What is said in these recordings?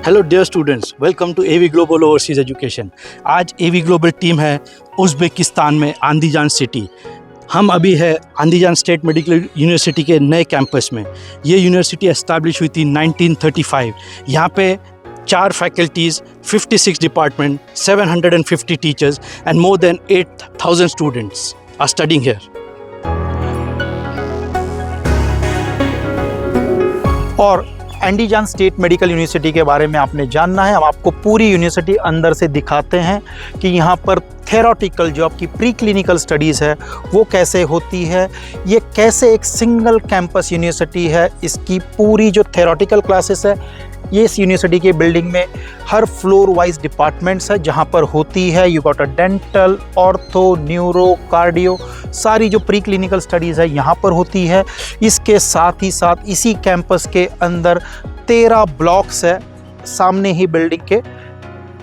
Hello dear students, welcome to AV Global Overseas Education. आज AV Global team है Uzbekistan में Andijan city. हम अभी है आंदीजान स्टेट मेडिकल यूनिवर्सिटी के नए कैंपस में। ये यूनिवर्सिटी एस्टैब्लिश हुई थी 1935। यहाँ पे 4 faculties, 56 department, 750 teachers and more than 8,000 students are studying here. और एंडीजान स्टेट मेडिकल यूनिवर्सिटी के बारे में आपने जानना है। हम आपको पूरी यूनिवर्सिटी अंदर से दिखाते हैं कि यहाँ पर थेरोटिकल जो आपकी प्री क्लिनिकल स्टडीज़ है वो कैसे होती है, ये कैसे एक सिंगल कैंपस यूनिवर्सिटी है। इसकी पूरी जो थेरोटिकल क्लासेस है ये इस यूनिवर्सिटी के बिल्डिंग में हर फ्लोर वाइज डिपार्टमेंट्स है जहाँ पर होती है। You got a dental, ortho, neuro, cardio, सारी जो प्री क्लिनिकल स्टडीज़ है यहाँ पर होती है। इसके साथ ही साथ इसी कैंपस के अंदर 13 ब्लॉक्स है सामने ही बिल्डिंग के,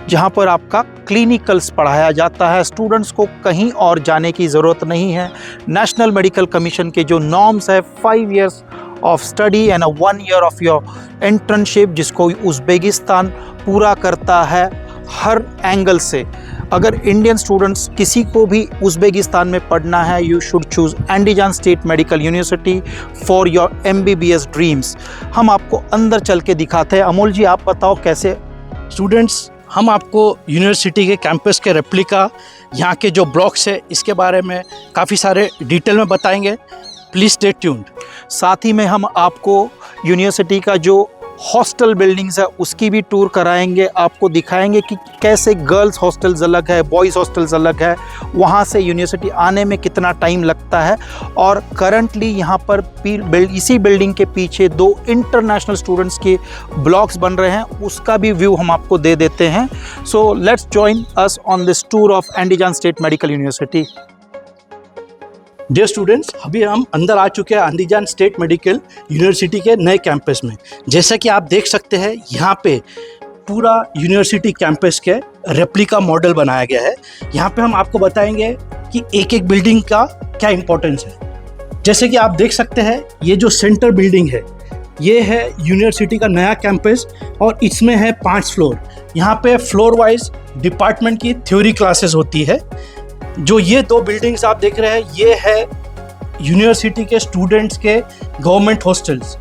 जहाँ पर आपका क्लिनिकल्स पढ़ाया जाता है। स्टूडेंट्स को कहीं और जाने की ज़रूरत नहीं है। नेशनल मेडिकल कमीशन के जो नॉर्म्स है 5 years of study and 1 year of your internship, जिसको उज़्बेकिस्तान पूरा करता है हर एंगल से। अगर इंडियन स्टूडेंट्स किसी को भी उज़्बेकिस्तान में पढ़ना है, you should choose Andijan state medical university for your MBBS dreams. हम आपको अंदर चल के दिखाते हैं। अमोल जी, आप बताओ कैसे। स्टूडेंट्स, हम आपको यूनिवर्सिटी के कैंपस के रेप्लिका, यहाँ के जो ब्लॉक्स है इसके बारे में काफ़ी सारे डिटेल में बताएंगे। Please stay tuned. साथ ही में हम आपको यूनिवर्सिटी का जो हॉस्टल बिल्डिंग्स है उसकी भी टूर कराएंगे। आपको दिखाएंगे कि कैसे गर्ल्स हॉस्टल्स अलग है, बॉयज़ हॉस्टल्स अलग है, वहाँ से यूनिवर्सिटी आने में कितना टाइम लगता है। और करंटली यहाँ पर इसी बिल्डिंग के पीछे 2 इंटरनेशनल स्टूडेंट्स के ब्लॉक्स बन रहे हैं, उसका भी व्यू हम आपको दे देते हैं। So let's join us on this tour of Andijan state medical university. Dear students, अभी हम अंदर आ चुके हैं आंदीजान स्टेट मेडिकल यूनिवर्सिटी के नए कैंपस में। जैसा कि आप देख सकते हैं यहाँ पे पूरा यूनिवर्सिटी कैंपस के रेप्लिका मॉडल बनाया गया है। यहाँ पे हम आपको बताएंगे कि एक एक बिल्डिंग का क्या इंपॉर्टेंस है। जैसे कि आप देख सकते हैं ये जो सेंटर बिल्डिंग है ये है यूनिवर्सिटी का नया कैंपस और इसमें है 5 फ्लोर। यहाँ पे फ्लोर वाइज डिपार्टमेंट की थ्योरी क्लासेस होती है। जो ये 2 बिल्डिंग्स आप देख रहे हैं ये है यूनिवर्सिटी के स्टूडेंट्स के गवर्नमेंट हॉस्टल्स।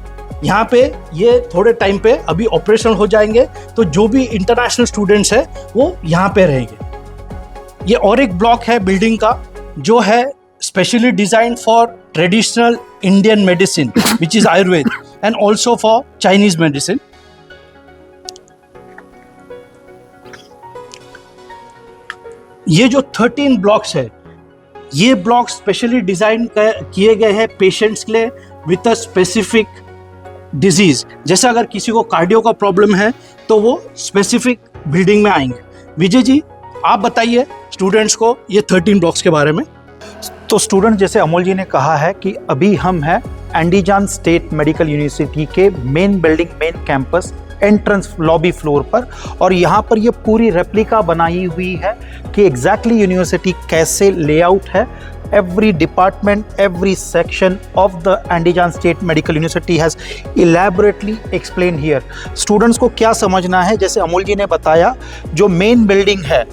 यहाँ पे ये थोड़े टाइम पे अभी ऑपरेशनल हो जाएंगे, तो जो भी इंटरनेशनल स्टूडेंट्स है वो यहाँ पे रहेंगे। ये और एक ब्लॉक है बिल्डिंग का जो है specially design for traditional Indian medicine which is Ayurveda and also for Chinese medicine. ये जो 13 ब्लॉक्स है ये ब्लॉक स्पेशली डिज़ाइन किए गए हैं पेशेंट्स के लिए विद अ स्पेसिफिक डिजीज़। जैसे अगर किसी को कार्डियो का प्रॉब्लम है तो वो स्पेसिफिक बिल्डिंग में आएंगे। विजय जी, आप बताइए स्टूडेंट्स को ये 13 ब्लॉक्स के बारे में। तो स्टूडेंट, जैसे अमोल जी ने कहा है कि अभी हम हैं एंडीजान स्टेट मेडिकल यूनिवर्सिटी के main building, main campus entrance lobby floor पर, और यहाँ पर ये पूरी रेप्लिका बनाई हुई है कि एग्जैक्टली यूनिवर्सिटी कैसे लेआउट है। Every department, every section of the Andijan state medical university has elaborately explain here. Students को क्या समझना है, जैसे अमोल जी ने बताया, जो मेन बिल्डिंग है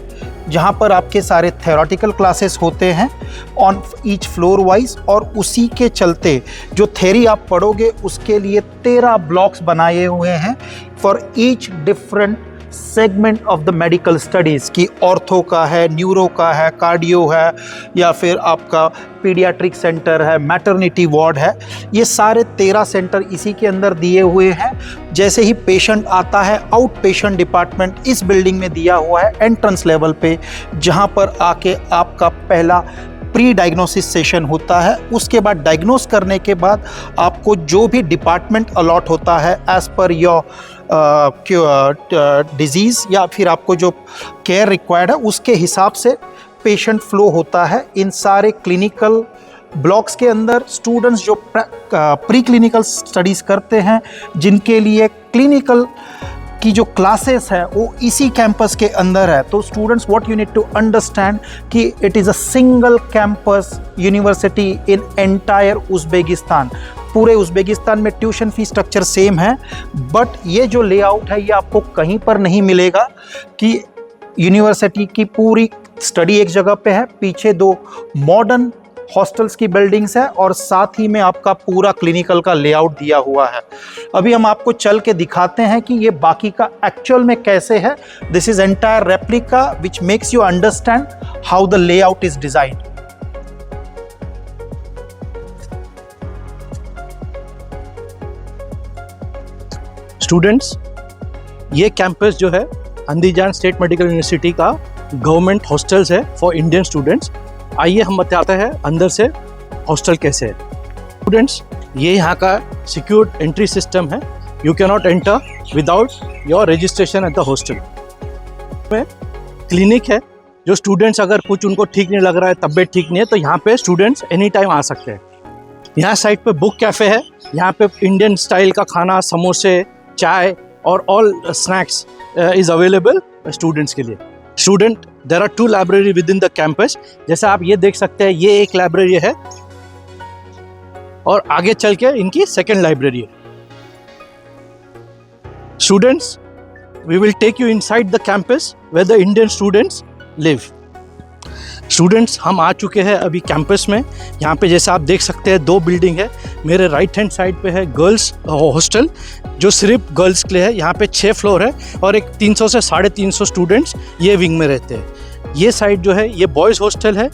जहाँ पर आपके सारे थेरोटिकल क्लासेस होते हैं ऑन ईच फ्लोर वाइज, और उसी के चलते जो थेरी आप पढ़ोगे उसके लिए 13 ब्लॉक्स बनाए हुए हैं for each different segment of the medical studies की। ऑर्थो का है, न्यूरो का है, कार्डियो है, या फिर आपका पीडियाट्रिक सेंटर है, मैटरनिटी वार्ड है। ये सारे 13 सेंटर इसी के अंदर दिए हुए हैं। जैसे ही पेशेंट आता है, आउट पेशेंट डिपार्टमेंट इस बिल्डिंग में दिया हुआ है एंट्रेंस लेवल पे, जहाँ पर आके आपका पहला प्री डायग्नोसिस सेशन होता है। उसके बाद डायग्नोस करने के बाद आपको जो भी डिपार्टमेंट अलॉट होता है एज़ पर योर डिजीज़ या फिर आपको जो केयर रिक्वायर्ड है उसके हिसाब से पेशेंट फ्लो होता है। इन सारे क्लिनिकल ब्लॉक्स के अंदर स्टूडेंट्स जो प्री क्लिनिकल स्टडीज़ करते हैं, जिनके लिए क्लिनिकल की जो क्लासेस है वो इसी कैंपस के अंदर है। तो students, what you need to understand कि it is a single campus university in entire Uzbekistan. पूरे उज़्बेकिस्तान में ट्यूशन फी स्ट्रक्चर सेम है, बट ये जो लेआउट है ये आपको कहीं पर नहीं मिलेगा कि यूनिवर्सिटी की पूरी स्टडी एक जगह पे है, पीछे 2 मॉडर्न हॉस्टल्स की बिल्डिंग्स है और साथ ही में आपका पूरा क्लिनिकल का लेआउट दिया हुआ है। अभी हम आपको चल के दिखाते हैं कि ये बाकी का एक्चुअल में कैसे है। This is entire replica which makes you understand how the layout is designed. Students, ये कैंपस जो है अंदीजान स्टेट मेडिकल यूनिवर्सिटी का गवर्नमेंट हॉस्टल्स है फॉर इंडियन स्टूडेंट्स। आइए हम बताते हैं अंदर से हॉस्टल कैसे है। स्टूडेंट्स, ये यहाँ का सिक्योर्ड एंट्री सिस्टम है। You can not enter without your registration at the hostel. में क्लिनिक है, जो स्टूडेंट्स अगर कुछ उनको ठीक नहीं लग रहा है, तबीयत ठीक नहीं है, तो यहाँ पे स्टूडेंट्स एनी टाइम आ सकते हैं। यहाँ साइड पे बुक कैफ़े है, यहाँ पे इंडियन स्टाइल का खाना, समोसे, चाय और all snacks is available students के लिए। Student, there are 2 library within the campus. जैसा आप ये देख सकते हैं, ये एक लाइब्रेरी है और आगे चल के इनकी सेकेंड लाइब्रेरी है। Students, we will take you inside the campus where the Indian students live. Students, हम आ चुके हैं अभी कैंपस में। यहाँ पे जैसा आप देख सकते हैं 2 बिल्डिंग है। मेरे राइट हैंड साइड पे है गर्ल्स हॉस्टल, जो सिर्फ गर्ल्स के लिए है। यहाँ पे 6 फ्लोर है और एक 300 से 350 स्टूडेंट्स ये विंग में रहते हैं। ये साइड जो है ये बॉयज़ हॉस्टल है,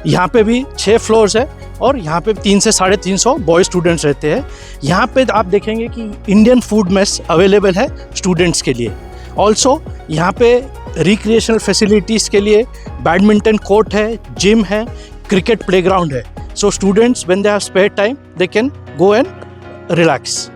यहाँ पे भी 6 फ्लोर्स है और यहाँ पे 300 से 350 बॉयज़ स्टूडेंट्स रहते हैं। यहाँ पे आप देखेंगे कि इंडियन फूड मेस अवेलेबल है स्टूडेंट्स के लिए। ऑल्सो यहाँ पे रिक्रिएशनल फैसिलिटीज़ के लिए बैडमिंटन कोर्ट है, जिम है, क्रिकेट प्लेग्राउंड है। So students when they have spare time they can go and relax.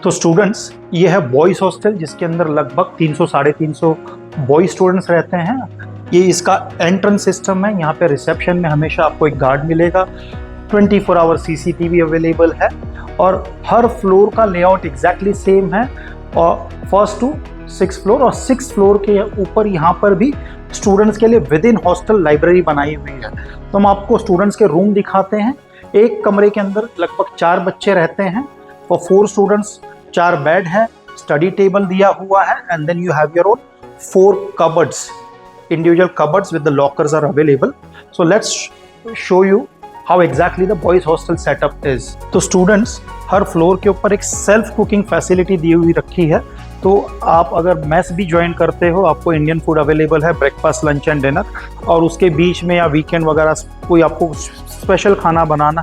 तो स्टूडेंट्स, ये है बॉयज़ हॉस्टल जिसके अंदर लगभग 300-350 बॉयज़ स्टूडेंट्स रहते हैं। ये इसका एंट्रेंस सिस्टम है। यहाँ पे रिसेप्शन में हमेशा आपको एक गार्ड मिलेगा। 24 आवर CCTV अवेलेबल है और हर फ्लोर का लेआउट एग्जैक्टली सेम है और 1st to 6th फ्लोर और 6th फ्लोर के ऊपर यहाँ पर भी स्टूडेंट्स के लिए विद इन हॉस्टल लाइब्रेरी बनाई हुई है। तो हम आपको स्टूडेंट्स के रूम दिखाते हैं। एक कमरे के अंदर लगभग 4 बच्चे रहते हैं और 4 स्टूडेंट्स, 4 बेड है, स्टडी टेबल दिया हुआ है and then you have your own 4 cupboards, individual cupboards with the lockers are available. So let's show you how exactly the boys hostel setup is. तो स्टूडेंट्स, हर फ्लोर के ऊपर एक self cooking facility दी हुई रखी है। तो आप अगर मेस भी ज्वाइन करते हो, आपको इंडियन फूड अवेलेबल है, ब्रेकफास्ट, लंच एंड डिनर। और उसके बीच में या वीकेंड वगैरह कोई आपको स्पेशल खाना बनाना,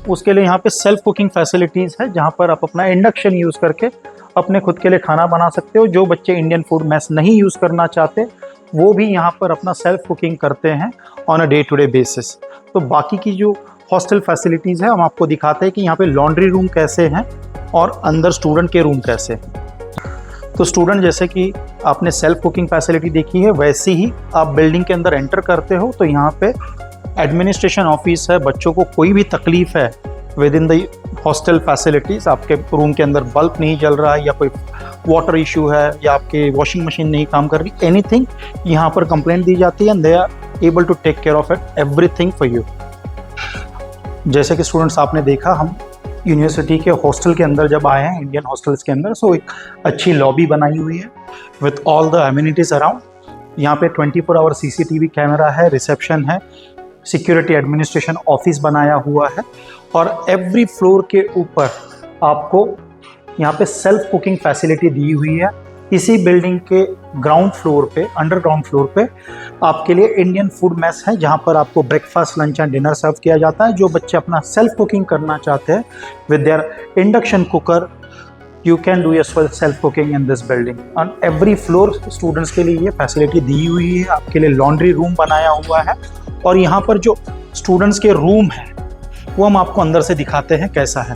उसके लिए यहाँ पे सेल्फ कुकिंग फैसिलिटीज़ है, जहाँ पर आप अपना इंडक्शन यूज़ करके अपने खुद के लिए खाना बना सकते हो। जो बच्चे इंडियन फूड मेस नहीं यूज़ करना चाहते, वो भी यहाँ पर अपना सेल्फ कुकिंग करते हैं on a day to day basis. तो बाकी की जो हॉस्टल फैसिलिटीज़ है हम आपको दिखाते हैं कि यहाँ पे लॉन्ड्री रूम कैसे हैं और अंदर स्टूडेंट के रूम कैसे हैं। तो स्टूडेंट, जैसे कि आपने सेल्फ कुकिंग फैसिलिटी देखी है, वैसे ही आप बिल्डिंग के अंदर एंटर करते हो तो यहाँ पे एडमिनिस्ट्रेशन ऑफिस है। बच्चों को कोई भी तकलीफ़ है with in the hostel facilities, आपके रूम के अंदर बल्ब नहीं जल रहा है या कोई वाटर इशू है या आपके वॉशिंग मशीन नहीं काम कर रही, एनीथिंग, यहाँ पर कंप्लेंट दी जाती है and they are able to take care of it everything for you. जैसे कि स्टूडेंट्स, आपने देखा हम यूनिवर्सिटी के हॉस्टल के अंदर जब आए हैं, इंडियन हॉस्टल्स के अंदर, सो एक अच्छी लॉबी बनाई हुई है with all the amenities around. यहाँ पे 24 आवर CCTV कैमरा है, रिसेप्शन है, सिक्योरिटी एडमिनिस्ट्रेशन ऑफिस बनाया हुआ है और एवरी फ्लोर के ऊपर आपको यहाँ पे सेल्फ कुकिंग फैसिलिटी दी हुई है। इसी बिल्डिंग के ग्राउंड फ्लोर पे, अंडरग्राउंड फ्लोर पे आपके लिए इंडियन फूड मेस है, जहाँ पर आपको ब्रेकफास्ट, लंच एंड डिनर सर्व किया जाता है। जो बच्चे अपना सेल्फ कुकिंग करना चाहते हैं with their induction cooker, you can do your self cooking in this building. On every floor students के लिए ये फैसिलिटी दी हुई है। आपके लिए लॉन्ड्री रूम बनाया हुआ है और यहाँ पर जो स्टूडेंट्स के रूम है वो हम आपको अंदर से दिखाते हैं कैसा है।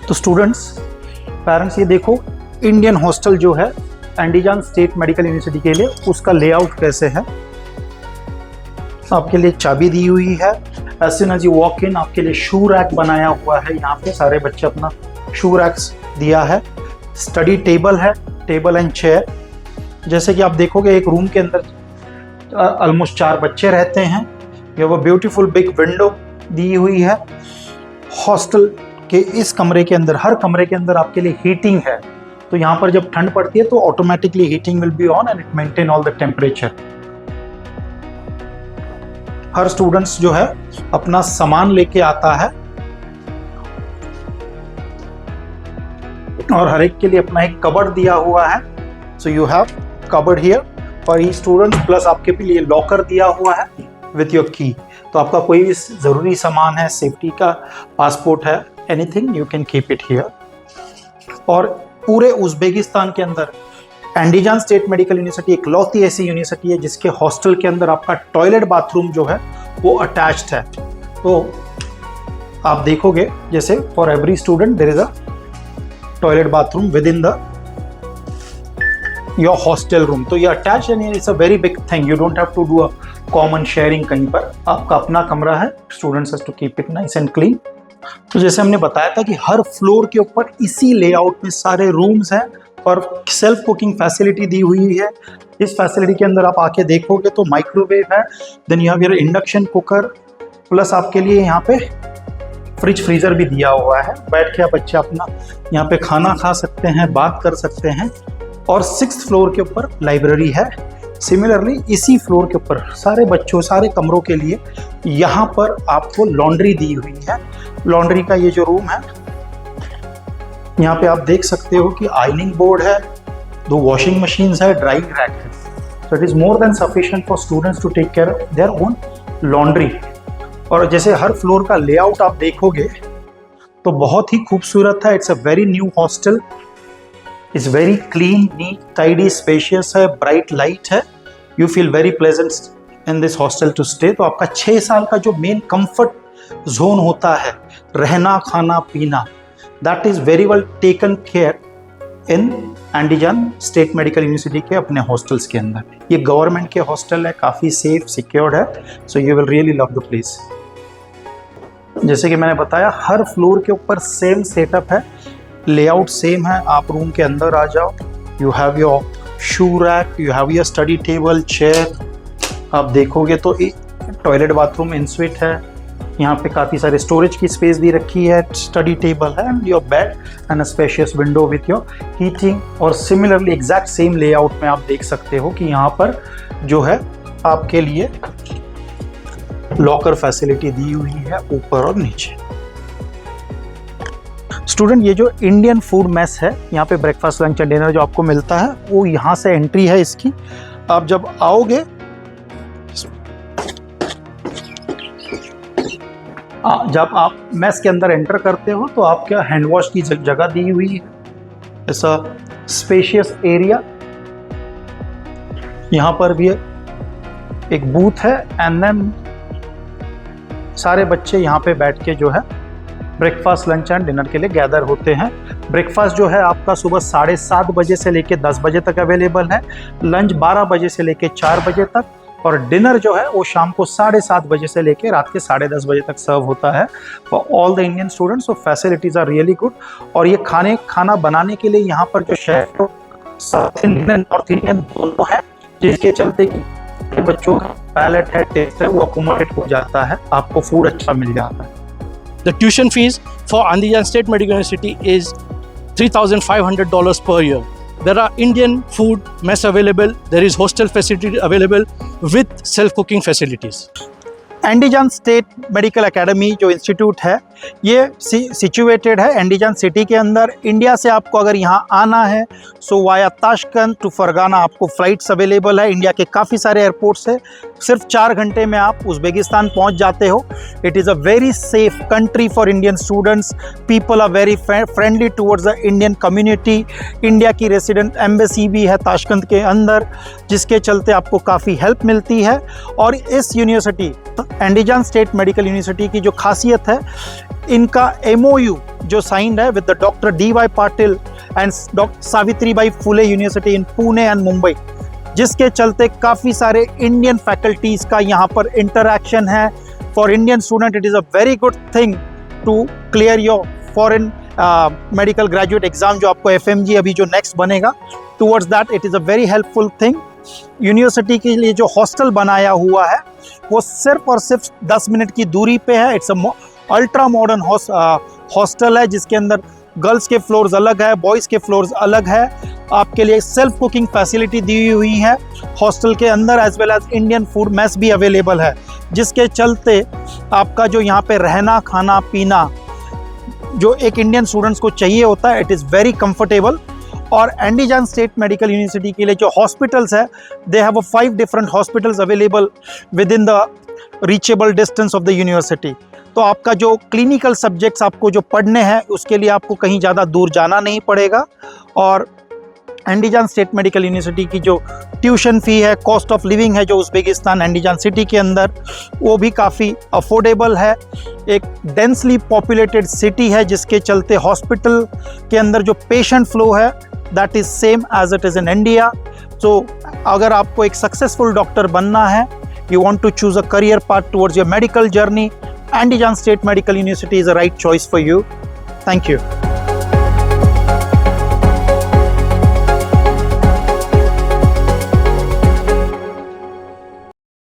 तो स्टूडेंट्स, पेरेंट्स, ये देखो इंडियन हॉस्टल जो है अंडीजान स्टेट मेडिकल यूनिवर्सिटी के लिए, उसका लेआउट कैसे है। आपके लिए चाबी दी हुई है। As soon as you walk in, आपके लिए शू रैक बनाया हुआ है। यहाँ पे सारे बच्चे अपना शू रैक्स दिया है। स्टडी टेबल है, टेबल एंड चेयर। जैसे कि आप देखोगे एक रूम के अंदर ऑलमोस्ट 4 बच्चे रहते हैं। ये वो ब्यूटीफुल बिग विंडो दी हुई है। हॉस्टल के इस कमरे के अंदर, हर कमरे के अंदर आपके लिए हीटिंग है, तो यहाँ पर जब ठंड पड़ती है तो automatically heating will be on and it maintain all the temperature. Her students जो है अपना सामान लेके आता है और हर एक के लिए अपना एक कबर्ड दिया हुआ है। So you have cupboard here for each student, plus आपके लिए लॉकर दिया हुआ है विथ योर की। तो आपका कोई भी ज़रूरी सामान है, सेफ्टी का, पासपोर्ट है, anything you can keep it here. और पूरे उज़्बेकिस्तान के अंदर एंडीजान स्टेट मेडिकल यूनिवर्सिटी इकलौती ऐसी यूनिवर्सिटी है जिसके हॉस्टल के अंदर आपका टॉयलेट बाथरूम जो है वो अटैच्ड है। तो आप देखोगे जैसे for every student there is a toilet bathroom within the your hostel room. तो ये अटैच है, it's a very big thing, you don't have to do a common sharing कहीं पर। आपका अपना कमरा है, students has to keep it nice and clean. तो जैसे हमने बताया था कि हर फ्लोर के ऊपर इसी लेआउट में सारे रूम्स हैं और सेल्फ कुकिंग फैसिलिटी दी हुई है। इस फैसिलिटी के अंदर आप आके देखोगे तो माइक्रोवेव है, then you have your induction cooker, plus आपके लिए यहाँ पे फ्रिज फ्रीजर भी दिया हुआ है। बैठ के आप अच्छा अपना यहाँ पे खाना खा सकते हैं, बात कर सकते हैं। और 6th फ्लोर के ऊपर लाइब्रेरी है। सिमिलरली इसी फ्लोर के ऊपर सारे बच्चों, सारे कमरों के लिए यहाँ पर आपको लॉन्ड्री दी हुई है। लॉन्ड्री का ये जो रूम है, यहाँ पे आप देख सकते हो कि आयनिंग बोर्ड है, 2 वॉशिंग मशीन्स है, ड्राइंग रैक है। So it is more than sufficient for students to take care of their own laundry. और जैसे हर फ्लोर का लेआउट आप देखोगे तो बहुत ही खूबसूरत है। It's a very new hostel, it's very clean, neat, tidy, spacious है, ब्राइट लाइट है। You feel very pleasant in this hostel to stay. तो आपका 6 साल का जो मेन कंफर्ट जोन होता है, रहना, खाना, पीना, that is very well taken care in Andijan state medical university के अपने हॉस्टल्स के अंदर। ये गवर्नमेंट के हॉस्टल है, काफ़ी सेफ, सिक्योर्ड है। So you will really love the place. जैसे कि मैंने बताया, हर फ्लोर के ऊपर सेम सेटअप है, लेआउट सेम है। आप रूम के अंदर आ जाओ, you have your shoe rack, you have your study table, chair. आप देखोगे तो टॉयलेट बाथरूम इनस्विट है, यहाँ पे काफ़ी सारे स्टोरेज की स्पेस दी रखी है, स्टडी टेबल है and your bed and a spacious window with your heating. और सिमिलरली एग्जैक्ट सेम लेआउट में आप देख सकते हो कि यहाँ पर जो है आपके लिए लॉकर फैसिलिटी दी हुई है ऊपर और नीचे। स्टूडेंट, ये जो इंडियन फूड मेस है, यहाँ पे ब्रेकफास्ट, लंच एंड डिनर जो आपको मिलता है वो यहाँ से एंट्री है इसकी। आप जब आओगे, जब आप मेस के अंदर एंटर करते हो तो आपके हैंड वॉश की जगह दी हुई है, ऐसा स्पेशियस एरिया। यहाँ पर भी एक बूथ है एंड देन सारे बच्चे यहाँ पे बैठ के जो है ब्रेकफास्ट, लंच एंड डिनर के लिए गैदर होते हैं। ब्रेकफास्ट जो है आपका सुबह 7:30 बजे से लेके 10 बजे तक अवेलेबल है, लंच 12 बजे से लेके 4 बजे तक, और डिनर जो है वो शाम को 7:30 बजे से लेके रात के 10:30 बजे तक सर्व होता है for all the Indian students. So facilities are really good. और ये खाना बनाने के लिए यहाँ पर जो chef South Indian, North Indian दोनों है, जिसके चलते कि बच्चों का पैलेट है, टेस्ट है, वो अकोमोडेट हो जाता है, आपको फूड अच्छा मिल जाता है। The tuition fees for Andijan State Medical University is $3,500 per year. There are Indian food mess available. There is hostel facility available with self-cooking facilities. Andijan state medical academy जो institute है, ये situated है एंडीजान city के अंदर। India से आपको अगर यहाँ आना है सो वाया ताशकंद टू फरगाना आपको फ़्लाइट्स अवेलेबल है। इंडिया के काफ़ी सारे एयरपोर्ट से सिर्फ 4 घंटे में आप उज़्बेकिस्तान पहुँच जाते हो। It is a very safe country for Indian students. People are very friendly towards the Indian community. India की रेसिडेंट एम्बेसी भी है ताशकंद के अंदर, जिसके चलते आपको काफ़ी हेल्प मिलती है। और इस यूनिवर्सिटी एंडीजान स्टेट मेडिकल यूनिवर्सिटी की जो खासियत है, इनका MOU जो साइंड है with the doctor DY Patil and doctor Savitribai Phule university in Pune and Mumbai, जिसके चलते काफ़ी सारे इंडियन फैकल्टीज़ का यहाँ पर इंटरैक्शन है। For Indian student it is a very good thing to clear your foreign medical graduate exam जो आपको FMG अभी जो नेक्स्ट बनेगा, towards that it is a very helpful thing university के लिए जो हॉस्टल बनाया हुआ है वो सिर्फ और सिर्फ 10 मिनट की दूरी पे है। इट्स अल्ट्रा मॉडर्न हॉस्टल है जिसके अंदर गर्ल्स के फ्लोर्स अलग है, बॉयज़ के फ्लोर्स अलग है। आपके लिए सेल्फ कुकिंग फैसिलिटी दी हुई है हॉस्टल के अंदर, as well as Indian food mess भी अवेलेबल है, जिसके चलते आपका जो यहाँ पे रहना खाना पीना जो एक इंडियन स्टूडेंट्स को चाहिए होता है, इट इज़ वेरी कंफर्टेबल। और एंडीजान स्टेट मेडिकल यूनिवर्सिटी के लिए जो हॉस्पिटल्स है, they have 5 different hospitals available with in the reachable distance of the university. तो आपका जो क्लिनिकल सब्जेक्ट्स आपको जो पढ़ने हैं उसके लिए आपको कहीं ज़्यादा दूर जाना नहीं पड़ेगा। और एंडीजान स्टेट मेडिकल यूनिवर्सिटी की जो ट्यूशन फ़ी है, कॉस्ट ऑफ लिविंग है जो उज़्बेकिस्तान एंडीजान सिटी के अंदर, वो भी काफ़ी अफोर्डेबल है। एक डेंसली पॉपुलेटेड सिटी है जिसके चलते हॉस्पिटल के अंदर जो पेशेंट फ्लो है that is same as it is in India. So अगर आपको एक सक्सेसफुल डॉक्टर बनना है, you want to choose a career path towards your medical journey, Andijan State Medical University is the right choice for you. Thank you.